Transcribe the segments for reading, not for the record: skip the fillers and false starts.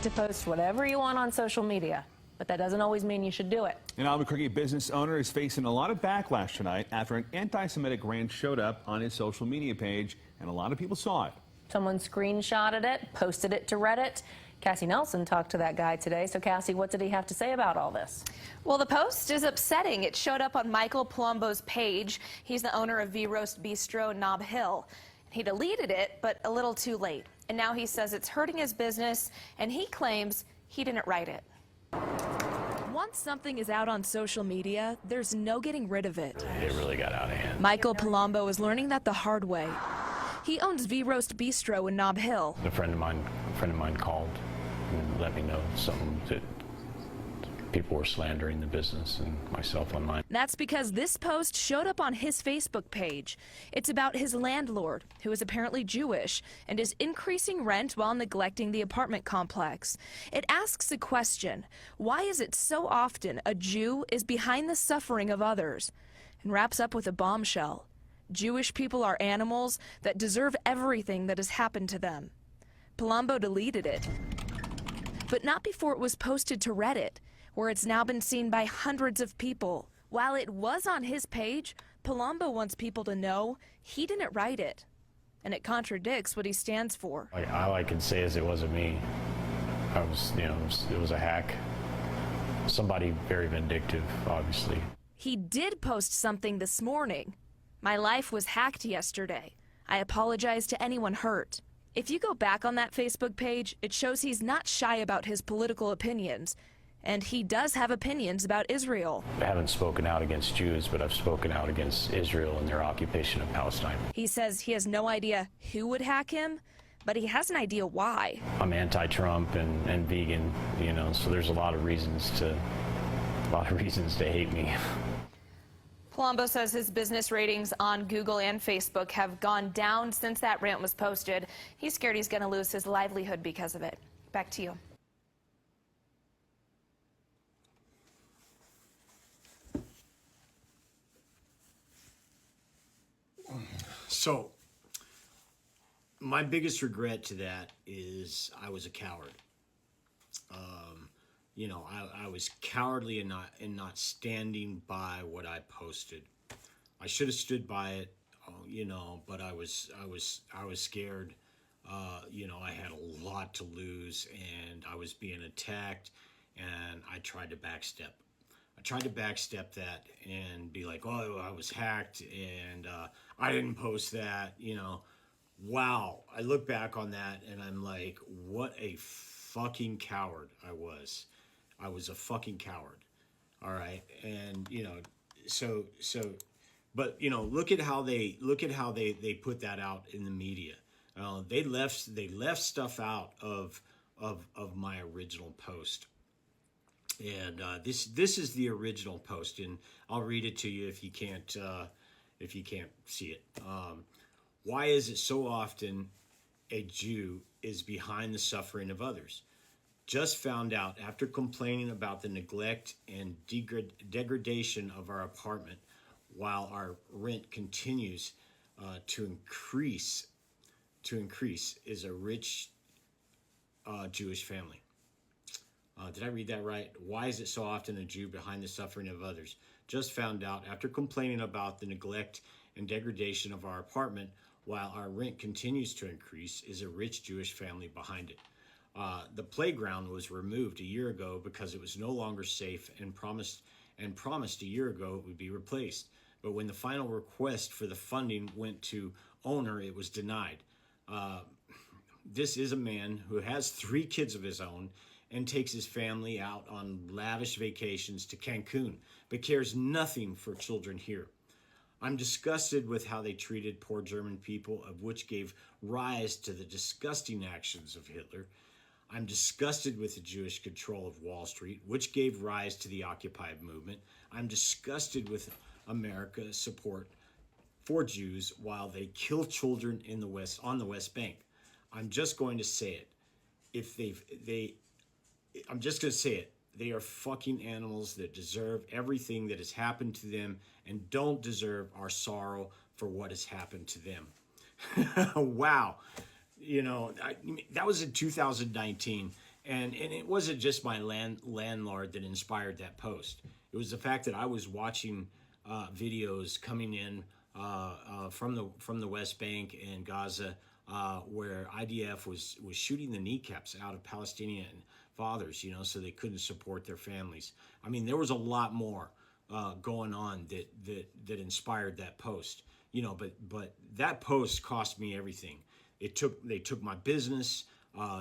to post whatever you want on social media, but that doesn't always mean you should do it. An Albuquerque business owner is facing a lot of backlash tonight after an anti-Semitic rant showed up on his social media page, and a lot of people saw it. Someone screenshotted it, posted it to Reddit. Cassie Nelson talked to that guy today. So, Cassie, what did he have to say about all this? Well, the post is upsetting. It showed up on Michael Palumbo's page. He's the owner of V-Roast Bistro in Nob Hill. He deleted it, but a little too late. And now he says it's hurting his business, and he claims he didn't write it. Once something is out on social media, there's no getting rid of it. It really got out of hand. Michael Palumbo is learning that the hard way. He owns V-Roast Bistro in Nob Hill. A friend of mine called and let me know something that people were slandering the business and myself online. That's because this post showed up on his Facebook page. It's about his landlord, who is apparently Jewish and is increasing rent while neglecting the apartment complex. It asks a question: why is it so often a Jew is behind the suffering of others? And wraps up with a bombshell: Jewish people are animals that deserve everything that has happened to them. Palumbo deleted it, but not before it was posted to Reddit, where it's now been seen by hundreds of people. While it was on his page, Palumbo wants people to know he didn't write it, and it contradicts what he stands for. All I can say is it wasn't me. It was a hack. Somebody very vindictive, obviously. He did post something this morning. My life was hacked yesterday. I apologize to anyone hurt. If you go back on that Facebook page, it shows he's not shy about his political opinions. And he does have opinions about Israel. I haven't spoken out against Jews, but I've spoken out against Israel and their occupation of Palestine. He says he has no idea who would hack him, but he has an idea why. I'm anti-Trump and vegan, so there's a lot of reasons to hate me. Palumbo says his business ratings on Google and Facebook have gone down since that rant was posted. He's scared he's going to lose his livelihood because of it. Back to you. So, my biggest regret to that is I was a coward. I was cowardly in not standing by what I posted. I should have stood by it, but I was scared. I had a lot to lose, and I was being attacked, and I tried to backstep. That and be like, oh, I was hacked, and I didn't post that, Wow. I look back on that, and I'm like, what a fucking coward I was. I was a fucking coward. All right. And, but look at how they put that out in the media. They left stuff out of my original post. And this is the original post, and I'll read it to you if you can't see it. Why is it so often a Jew is behind the suffering of others? Just found out after complaining about the neglect and degradation of our apartment while our rent continues to increase is a rich Jewish family. Did I read that right? Why is it so often a Jew behind the suffering of others? Just found out after complaining about the neglect and degradation of our apartment while our rent continues to increase is a rich Jewish family behind it. The playground was removed a year ago because it was no longer safe and promised a year ago it would be replaced. But when the final request for the funding went to owner, it was denied. This is a man who has 3 kids of his own and takes his family out on lavish vacations to Cancun, but cares nothing for children here. I'm disgusted with how they treated poor German people, of which gave rise to the disgusting actions of Hitler. I'm disgusted with the Jewish control of Wall Street, which gave rise to the Occupy movement. I'm disgusted with America's support for Jews while they kill children in the West, on the West Bank. I'm just going to say it. I'm just going to say it. They are fucking animals that deserve everything that has happened to them and don't deserve our sorrow for what has happened to them. Wow. That was in 2019, And it wasn't just my landlord that inspired that post. It was the fact that I was watching videos coming in from the West Bank and Gaza, where IDF was shooting the kneecaps out of Palestinian fathers, so they couldn't support their families. I mean, there was a lot more going on that inspired that post, but that post cost me everything. They took my business,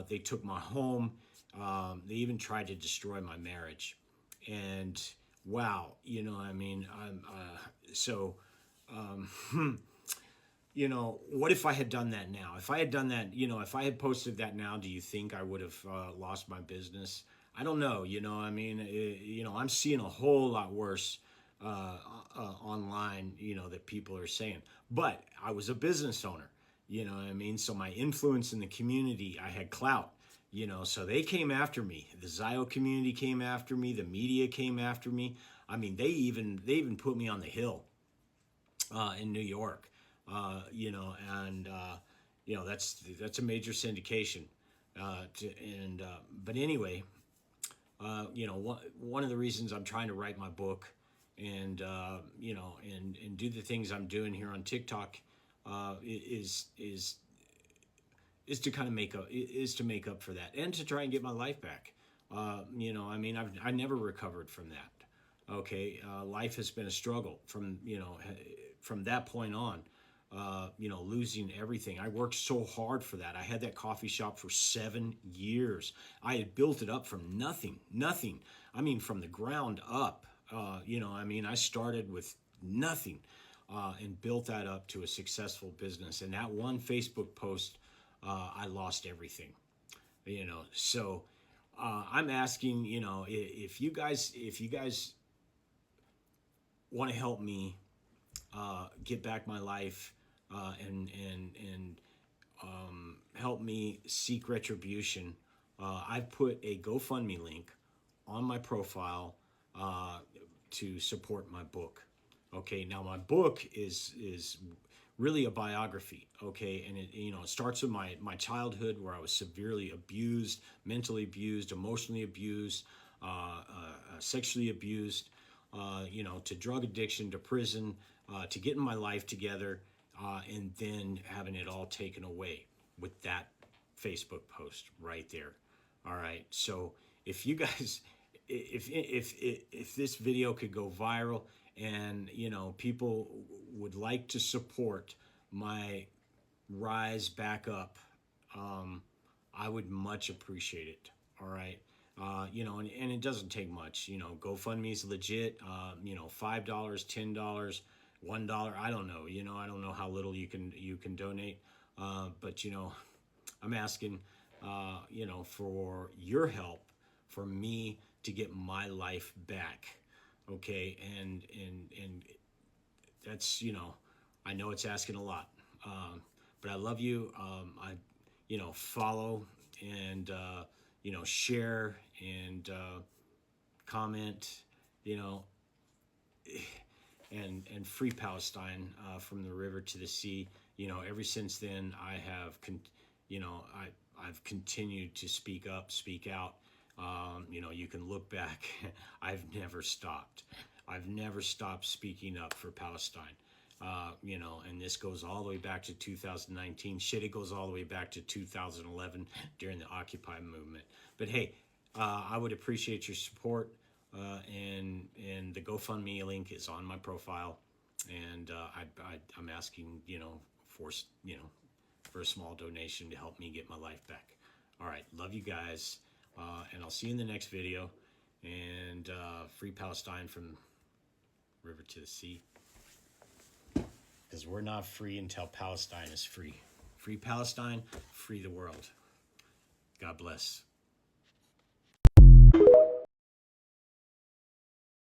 they took my home, they even tried to destroy my marriage. And wow, what if I had done that now? If I had done that, if I had posted that now, do you think I would have lost my business? I don't know. I'm seeing a whole lot worse online, that people are saying. But I was a business owner, So my influence in the community, I had clout, So they came after me. The Zio community came after me. The media came after me. I mean, they even put me on the Hill in New York. That's a major syndication. But anyway, one of the reasons I'm trying to write my book and do the things I'm doing here on TikTok is to kind of make up for that, and to try and get my life back. I never recovered from that. Okay. Life has been a struggle from that point on. Losing everything. I worked so hard for that. I had that coffee shop for 7 years. I had built it up from nothing. I mean, from the ground up. I started with nothing and built that up to a successful business. And that one Facebook post, I lost everything. So I'm asking, if you guys want to help me get back my life, and help me seek retribution, I've put a GoFundMe link on my profile to support my book. Okay, now my book is really a biography. Okay, and it starts with my childhood, where I was severely abused, mentally abused, emotionally abused, sexually abused, to drug addiction, to prison, to getting my life together, and then having it all taken away with that Facebook post right there. All right. So if you guys, if this video could go viral, and people would like to support my rise back up, I would much appreciate it. All right. And it doesn't take much. GoFundMe is legit. $5, $10, $1. I don't know. I don't know how little you can donate. But I'm asking, for your help, for me to get my life back. Okay, and that's I know it's asking a lot. But I love you. Follow and share and comment. And free Palestine from the river to the sea. Ever since then, I have, I've continued to speak up, speak out. You can look back. I've never stopped. I've never stopped speaking up for Palestine. And this goes all the way back to 2019. Shit, it goes all the way back to 2011 during the Occupy movement. But hey, I would appreciate your support. And the GoFundMe link is on my profile, and I'm asking for a small donation to help me get my life back. All right, love you guys, and I'll see you in the next video. And free Palestine from river to the sea, because we're not free until Palestine is free. Free Palestine, free the world. God bless.